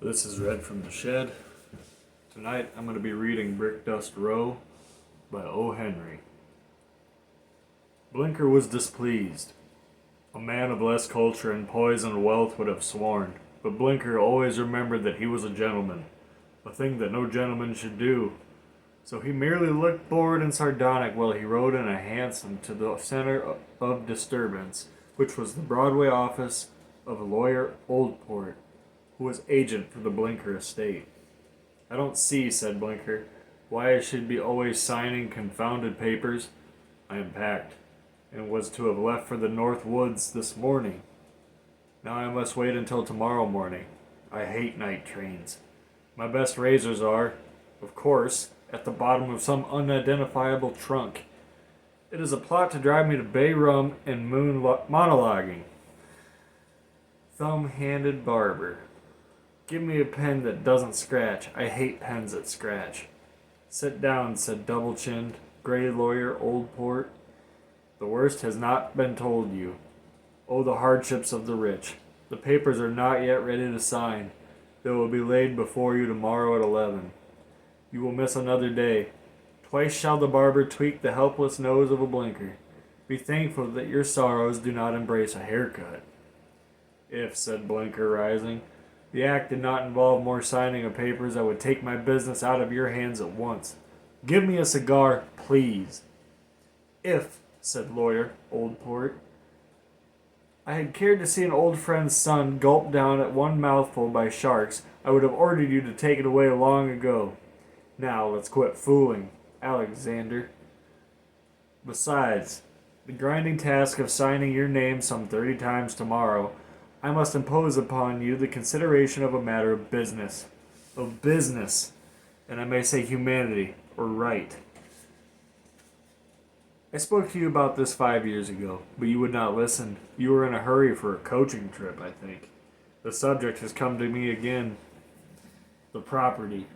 This is Red from the Shed. Tonight I'm going to be reading Brickdust Row by O. Henry. Blinker was displeased. A man of less culture and poise and wealth would have sworn, but Blinker always remembered that he was a gentleman, a thing that no gentleman should do. So he merely looked bored and sardonic while he rode in a hansom to the center of disturbance, which was the Broadway office of lawyer Oldport, who was agent for the Blinker estate. "I don't see," said Blinker, "why I should be always signing confounded papers. I am packed, and was to have left for the North Woods this morning. Now I must wait until tomorrow morning. I hate night trains. My best razors are, of course, at the bottom of some unidentifiable trunk. It is a plot to drive me to Bay Rum and monologuing. Thumb-handed barber. Give me a pen that doesn't scratch. I hate pens that scratch." "Sit down," said double-chinned, gray lawyer Oldport. "The worst has not been told you. Oh, the hardships of the rich. The papers are not yet ready to sign. They will be laid before you tomorrow at 11. You will miss another day. Twice shall the barber tweak the helpless nose of a Blinker. Be thankful that your sorrows do not embrace a haircut." "If," said Blinker, rising, "the act did not involve more signing of papers, I would take my business out of your hands at once. Give me a cigar, please." "If," said lawyer Oldport, "I had cared to see an old friend's son gulped down at one mouthful by sharks, I would have ordered you to take it away long ago. Now let's quit fooling, Alexander. Besides, the grinding task of signing your name some 30 times tomorrow, I must impose upon you the consideration of a matter of business. Of business, and I may say humanity, or right. I spoke to you about this 5 years ago, but you would not listen. You were in a hurry for a coaching trip, I think. The subject has come to me again. The property."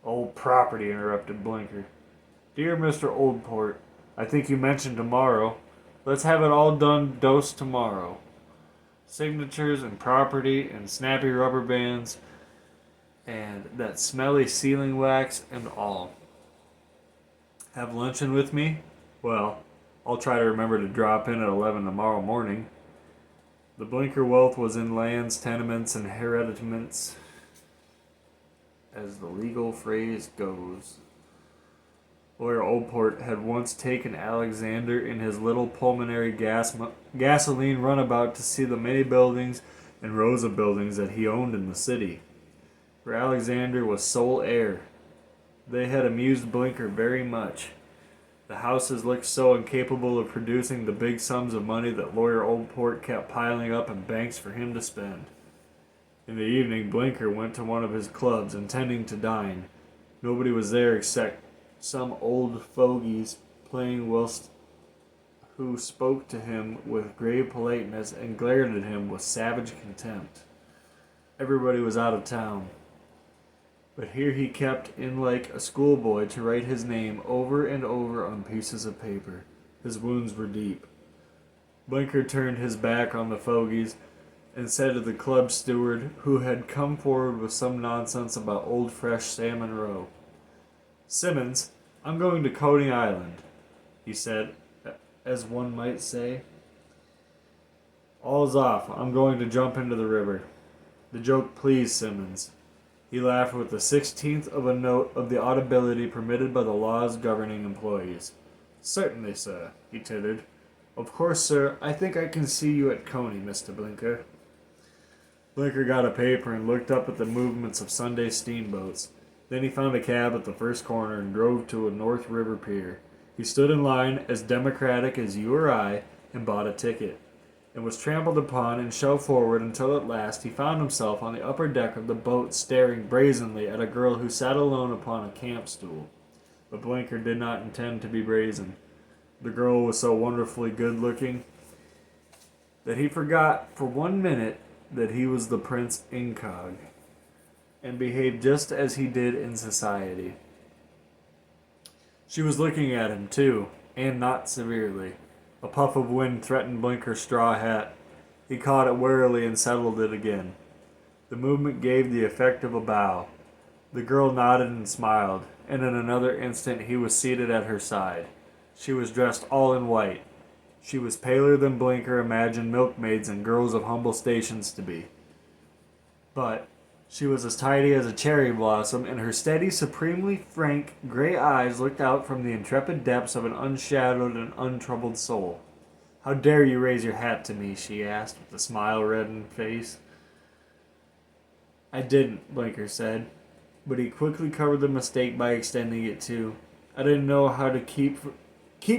"Old property," interrupted Blinker. "Dear Mr. Oldport, I think you mentioned tomorrow. Let's have it all done dose tomorrow. Signatures and property and snappy rubber bands and that smelly sealing wax and all. Have luncheon with me? Well, I'll try to remember to drop in at 11 tomorrow morning." The Blinker wealth was in lands, tenements, and hereditaments, as the legal phrase goes. Lawyer Oldport had once taken Alexander in his little pulmonary gasoline runabout to see the many buildings and rows of buildings that he owned in the city, for Alexander was sole heir. They had amused Blinker very much. The houses looked so incapable of producing the big sums of money that Lawyer Oldport kept piling up in banks for him to spend. In the evening, Blinker went to one of his clubs, intending to dine. Nobody was there except some old fogies playing whilst who spoke to him with grave politeness and glared at him with savage contempt. Everybody was out of town. But here he kept in like a schoolboy to write his name over and over on pieces of paper. His wounds were deep. Blinker turned his back on the fogies and said to the club steward, who had come forward with some nonsense about old fresh salmon roe, "Simmons, I'm going to Coney Island," he said, as one might say. "All's off. I'm going to jump into the river." The joke pleased Simmons. He laughed with the 16th of a note of the audibility permitted by the laws governing employees. "Certainly, sir," he tittered. "Of course, sir, I think I can see you at Coney, Mr. Blinker." Blinker got a paper and looked up at the movements of Sunday steamboats. Then he found a cab at the first corner and drove to a North River pier. He stood in line, as democratic as you or I, and bought a ticket, and was trampled upon and shoved forward until at last he found himself on the upper deck of the boat staring brazenly at a girl who sat alone upon a camp stool. But Blinker did not intend to be brazen. The girl was so wonderfully good-looking that he forgot for 1 minute that he was the Prince Incog, and behaved just as he did in society. She was looking at him, too, and not severely. A puff of wind threatened Blinker's straw hat. He caught it warily and settled it again. The movement gave the effect of a bow. The girl nodded and smiled, and in another instant he was seated at her side. She was dressed all in white. She was paler than Blinker imagined milkmaids and girls of humble stations to be. But she was as tidy as a cherry blossom, and her steady, supremely frank, gray eyes looked out from the intrepid depths of an unshadowed and untroubled soul. "How dare you raise your hat to me?" she asked, with a smile reddened face. "I didn't," Blinker said, but he quickly covered the mistake by extending it to, "I didn't know how to keep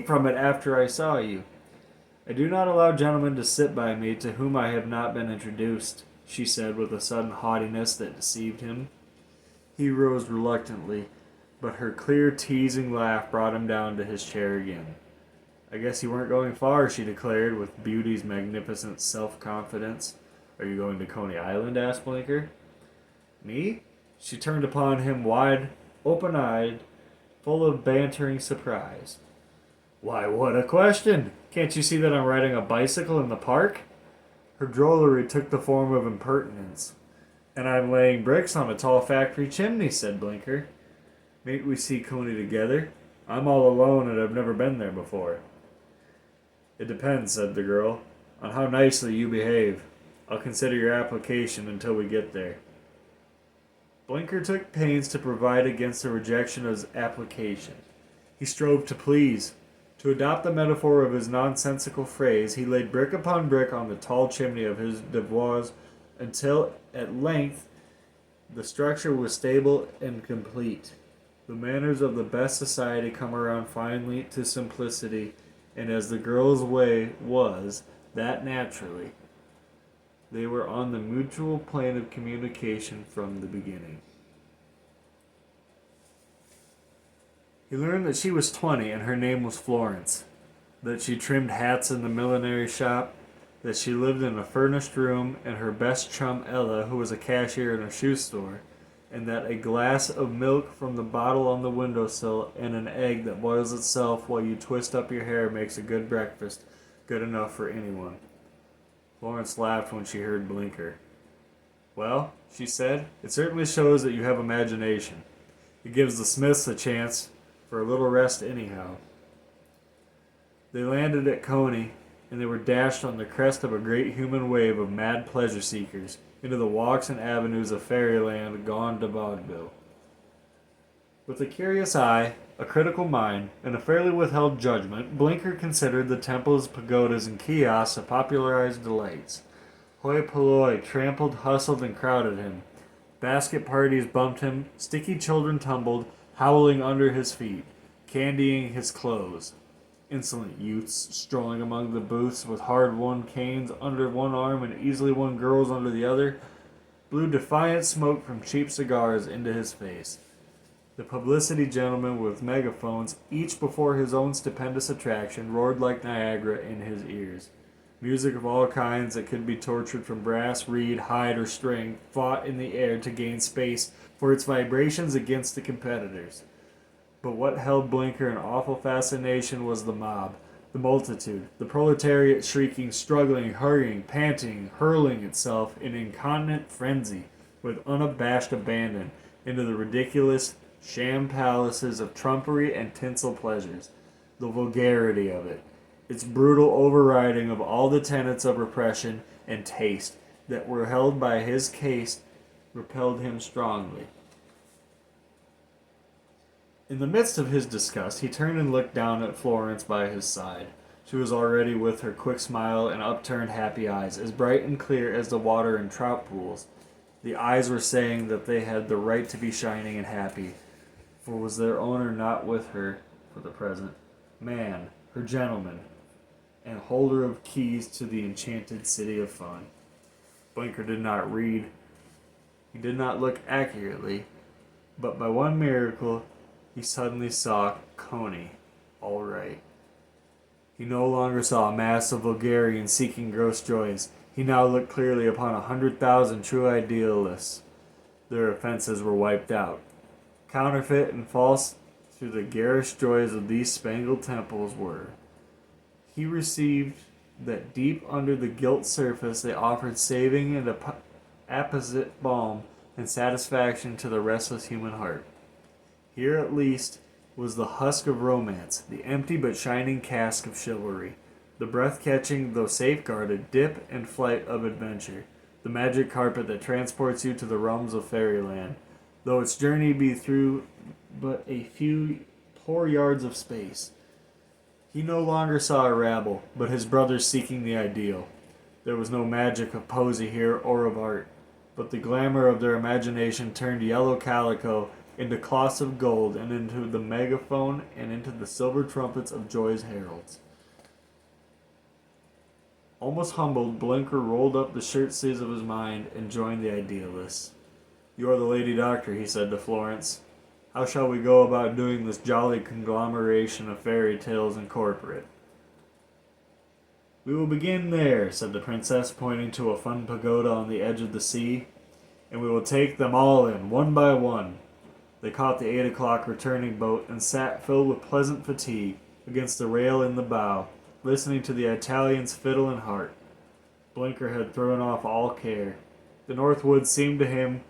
from it after I saw you. I do not allow gentlemen to sit by me to whom I have not been introduced," she said with a sudden haughtiness that deceived him. He rose reluctantly, but her clear, teasing laugh brought him down to his chair again. "I guess you weren't going far," she declared with beauty's magnificent self-confidence. "Are you going to Coney Island?" asked Blinker. "Me?" She turned upon him wide, open-eyed, full of bantering surprise. "Why, what a question! Can't you see that I'm riding a bicycle in the park?" Her drollery took the form of impertinence. "And I'm laying bricks on a tall factory chimney," said Blinker. "Mayn't we see Coney together? I'm all alone and I've never been there before." "It depends," said the girl, "on how nicely you behave. I'll consider your application until we get there." Blinker took pains to provide against the rejection of his application. He strove to please. To adopt the metaphor of his nonsensical phrase, he laid brick upon brick on the tall chimney of his devoirs until at length the structure was stable and complete. The manners of the best society come around finally to simplicity, and as the girl's way was, that naturally, they were on the mutual plane of communication from the beginning. He learned that she was 20 and her name was Florence, that she trimmed hats in the millinery shop, that she lived in a furnished room, and her best chum Ella, who was a cashier in a shoe store, and that a glass of milk from the bottle on the windowsill and an egg that boils itself while you twist up your hair makes a good breakfast, good enough for anyone. Florence laughed when she heard Blinker. "Well," she said, "it certainly shows that you have imagination. It gives the Smiths a chance for a little rest anyhow." They landed at Coney, and they were dashed on the crest of a great human wave of mad pleasure-seekers into the walks and avenues of fairyland gone to vaudeville. With a curious eye, a critical mind, and a fairly withheld judgment, Blinker considered the temples, pagodas, and kiosks of popularized delights. Hoi polloi trampled, hustled, and crowded him. Basket parties bumped him, sticky children tumbled, howling under his feet, candying his clothes. Insolent youths strolling among the booths with hard-won canes under one arm and easily won girls under the other, blew defiant smoke from cheap cigars into his face. The publicity gentlemen with megaphones, each before his own stupendous attraction, roared like Niagara in his ears. Music of all kinds that could be tortured from brass, reed, hide, or string fought in the air to gain space for its vibrations against the competitors. But what held Blinker in awful fascination was the mob, the multitude, the proletariat shrieking, struggling, hurrying, panting, hurling itself in incontinent frenzy with unabashed abandon into the ridiculous sham palaces of trumpery and tinsel pleasures. The vulgarity of it, its brutal overriding of all the tenets of repression and taste that were held by his caste, repelled him strongly. In the midst of his disgust, he turned and looked down at Florence by his side. She was already with her quick smile and upturned happy eyes, as bright and clear as the water in trout pools. The eyes were saying that they had the right to be shining and happy, for was their owner not with her for the present? Man, her gentleman, and holder of keys to the enchanted city of fun. Blinker did not read. He did not look accurately, but by one miracle he suddenly saw Coney all right. He no longer saw a mass of vulgarians seeking gross joys. He now looked clearly upon 100,000 true idealists. Their offenses were wiped out. Counterfeit and false through the garish joys of these spangled temples were. He received that deep under the gilt surface they offered saving and apposite balm and satisfaction to the restless human heart. Here at least was the husk of romance, the empty but shining cask of chivalry, the breath-catching, though safeguarded, dip and flight of adventure, the magic carpet that transports you to the realms of fairyland, though its journey be through but a few poor yards of space. He no longer saw a rabble, but his brothers seeking the ideal. There was no magic of poesy here or of art, but the glamour of their imagination turned yellow calico into cloths of gold and into the megaphone and into the silver trumpets of joy's heralds. Almost humbled, Blinker rolled up the shirt sleeves of his mind and joined the idealists. "You are the lady doctor," he said to Florence. "How shall we go about doing this jolly conglomeration of fairy tales in corporate?" "We will begin there," said the princess, pointing to a fun pagoda on the edge of the sea, "and we will take them all in, one by one." They caught the 8 o'clock returning boat and sat, filled with pleasant fatigue, against the rail in the bow, listening to the Italian's fiddle and harp. Blinker had thrown off all care. The North Woods seemed to him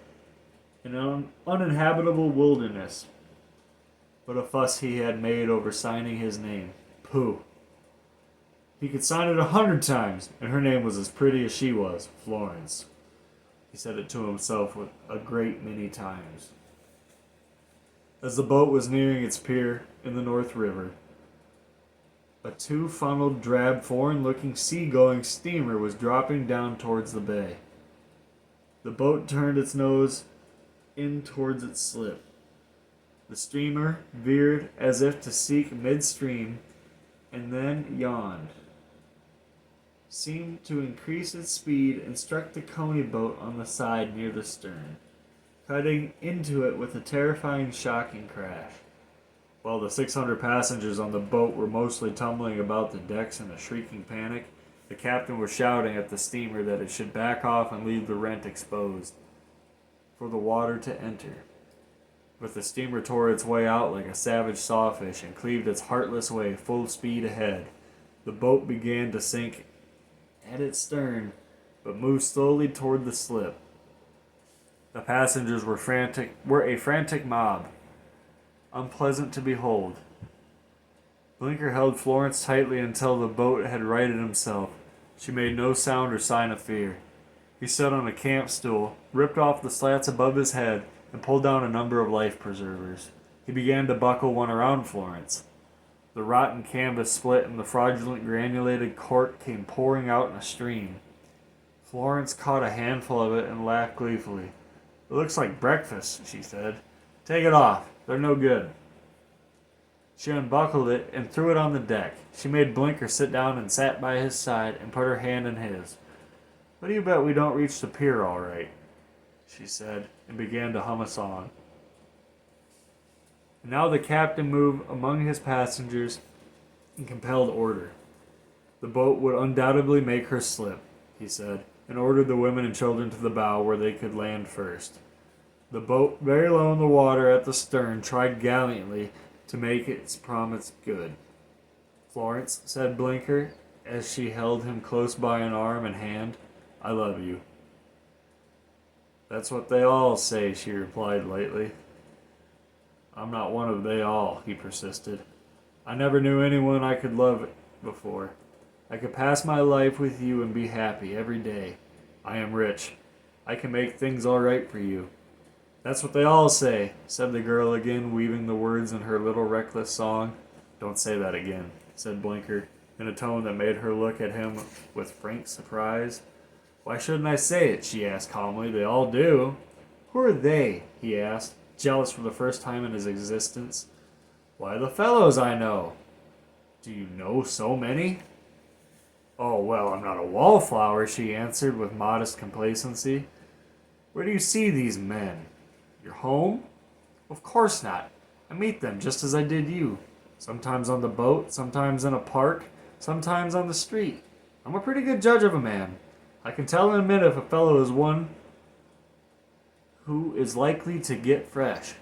an uninhabitable wilderness. But a fuss he had made over signing his name. Pooh! He could sign it 100 times, and her name was as pretty as she was, Florence. He said it to himself a great many times. As the boat was nearing its pier in the North River, a two-funneled, drab, foreign-looking sea-going steamer was dropping down towards the bay. The boat turned its nose in towards its slip. The steamer veered as if to seek midstream, and then yawned, seemed to increase its speed, and struck the Coney boat on the side near the stern, cutting into it with a terrifying, shocking crash. While the 600 passengers on the boat were mostly tumbling about the decks in a shrieking panic, the captain was shouting at the steamer that it should back off and leave the rent exposed for the water to enter. But the steamer tore its way out like a savage sawfish and cleaved its heartless way full speed ahead. The boat began to sink at its stern, but moved slowly toward the slip. The passengers were a frantic mob, unpleasant to behold. Blinker held Florence tightly until the boat had righted himself. She made no sound or sign of fear. He sat on a camp stool, ripped off the slats above his head, and pulled down a number of life preservers. He began to buckle one around Florence. The rotten canvas split and the fraudulent granulated cork came pouring out in a stream. Florence caught a handful of it and laughed gleefully. "It looks like breakfast," she said. "Take it off. They're no good." She unbuckled it and threw it on the deck. She made Blinker sit down and sat by his side and put her hand in his. "What do you bet we don't reach the pier all right?" she said, and began to hum a song. And now the captain moved among his passengers and compelled order. The boat would undoubtedly make her slip, he said, and ordered the women and children to the bow where they could land first. The boat, very low in the water at the stern, tried gallantly to make its promise good. "Florence," said Blinker, as she held him close by an arm and hand, "I love you." "That's what they all say," she replied lightly. "I'm not one of they all," he persisted. "I never knew anyone I could love before. I could pass my life with you and be happy every day. I am rich. I can make things all right for you." "That's what they all say," said the girl again, weaving the words in her little reckless song. "Don't say that again," said Blinker, in a tone that made her look at him with frank surprise. "Why shouldn't I say it?" she asked calmly. "They all do." "Who are they?" he asked, jealous for the first time in his existence. "Why, the fellows I know." "Do you know so many?" "Oh, well, I'm not a wallflower," she answered with modest complacency. "Where do you see these men? Your home?" "Of course not. I meet them just as I did you. Sometimes on the boat, sometimes in a park, sometimes on the street. I'm a pretty good judge of a man. I can tell in a minute if a fellow is one who is likely to get fresh."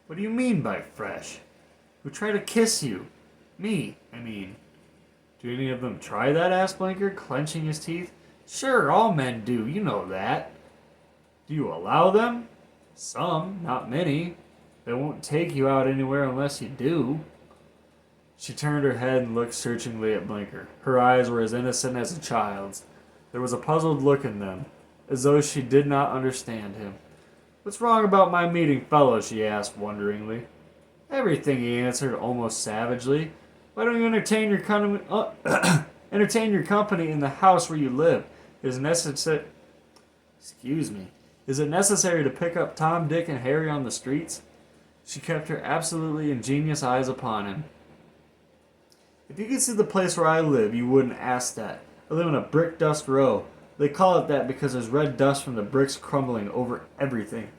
"What do you mean by fresh?" "Who try to kiss you. Me, I mean." "Do any of them try that?" asked Blinker, clenching his teeth. "Sure, all men do. You know that." Do you allow them? Some, not many. They won't take you out anywhere unless you do. She turned her head and looked searchingly at Blinker. Her eyes were as innocent as a child's. There was a puzzled look in them, as though she did not understand him. What's wrong about my meeting fellows? She asked wonderingly. Everything, he answered almost savagely. Why don't you entertain your entertain your company in the house where you live? Is necessary. Excuse me. Is it necessary to pick up Tom, Dick, and Harry on the streets? She kept her absolutely ingenious eyes upon him. If you could see the place where I live, you wouldn't ask that. I live in a Brickdust Row. They call it that because there's red dust from the bricks crumbling over everything.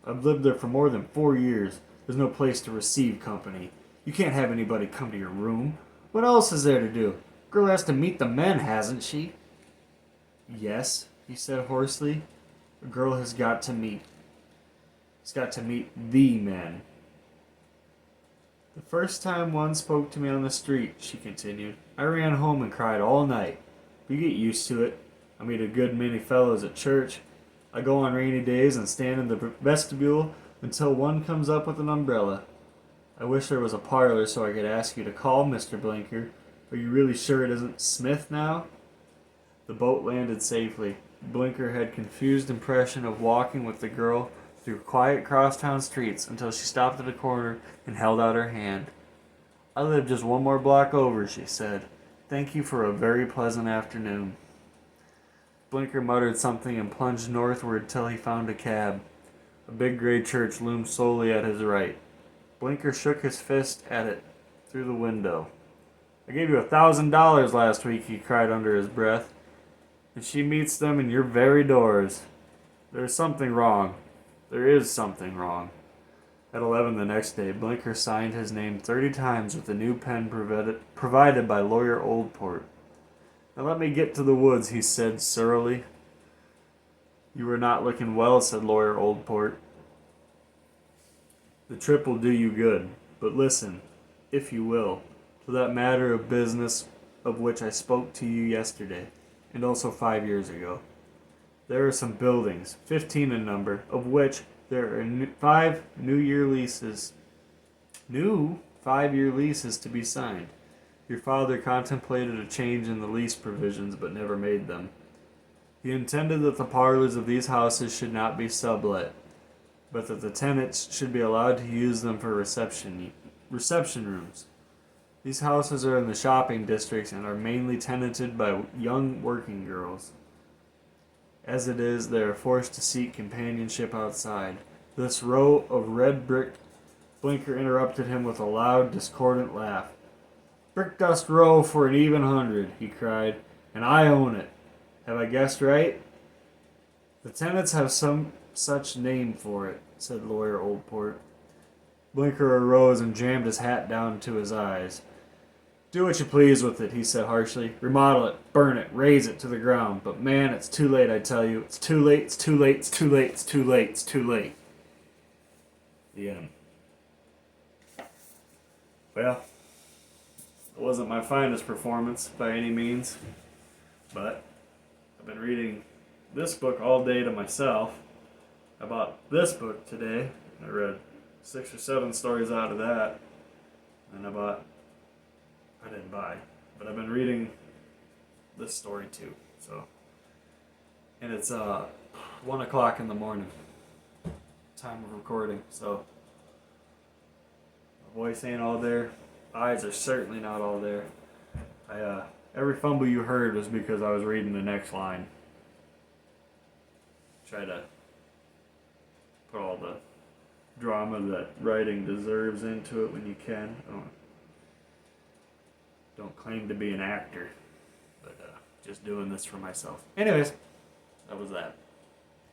I've lived there for more than 4 years. There's no place to receive company. You can't have anybody come to your room. What else is there to do? Girl has to meet the men, hasn't she? Yes, he said hoarsely. A girl has got to meet. She's got to meet the men. The first time one spoke to me on the street, she continued, I ran home and cried all night. You get used to it. I meet a good many fellows at church. I go on rainy days and stand in the vestibule until one comes up with an umbrella. I wish there was a parlor so I could ask you to call, Mr. Blinker. Are you really sure it isn't Smith now? The boat landed safely. Blinker had confused impression of walking with the girl through quiet crosstown streets until she stopped at a corner and held out her hand. I live just one more block over, she said. Thank you for a very pleasant afternoon. Blinker muttered something and plunged northward till he found a cab. A big gray church loomed slowly at his right. Blinker shook his fist at it through the window. I gave you $1,000 last week, he cried under his breath, and she meets them in your very doors. There's something wrong. There is something wrong. At 11 the next day, Blinker signed his name 30 times with a new pen provided by Lawyer Oldport. Now let me get to the woods, he said surlily. You are not looking well, said Lawyer Oldport. The trip will do you good, but listen, if you will, to that matter of business of which I spoke to you yesterday, and also 5 years ago. There are some buildings, 15 in number, of which there are 5 new 5-year leases to be signed. Your father contemplated a change in the lease provisions, but never made them. He intended that the parlors of these houses should not be sublet, but that the tenants should be allowed to use them for reception rooms. These houses are in the shopping districts and are mainly tenanted by young working girls. As it is, they are forced to seek companionship outside. This row of red brick... Blinker interrupted him with a loud, discordant laugh. Brickdust Row for an even 100, he cried, and I own it. Have I guessed right? The tenants have some such name for it, said Lawyer Oldport. Blinker arose and jammed his hat down to his eyes. Do what you please with it, he said harshly. Remodel it, burn it, raze it to the ground. But man, it's too late, I tell you. It's too late, it's too late, it's too late, it's too late, it's too late. The end. Well, it wasn't my finest performance by any means, but I've been reading this book all day to myself. I bought this book today. I read 6 or 7 stories out of that. And I didn't buy, but I've been reading this story too. So, and it's 1 o'clock in the morning, time of recording. So, my voice ain't all there. Eyes are certainly not all there. Every fumble you heard was because I was reading the next line. Try to put all the drama that writing deserves into it when you can. Don't claim to be an actor, but just doing this for myself. Anyways, that was that.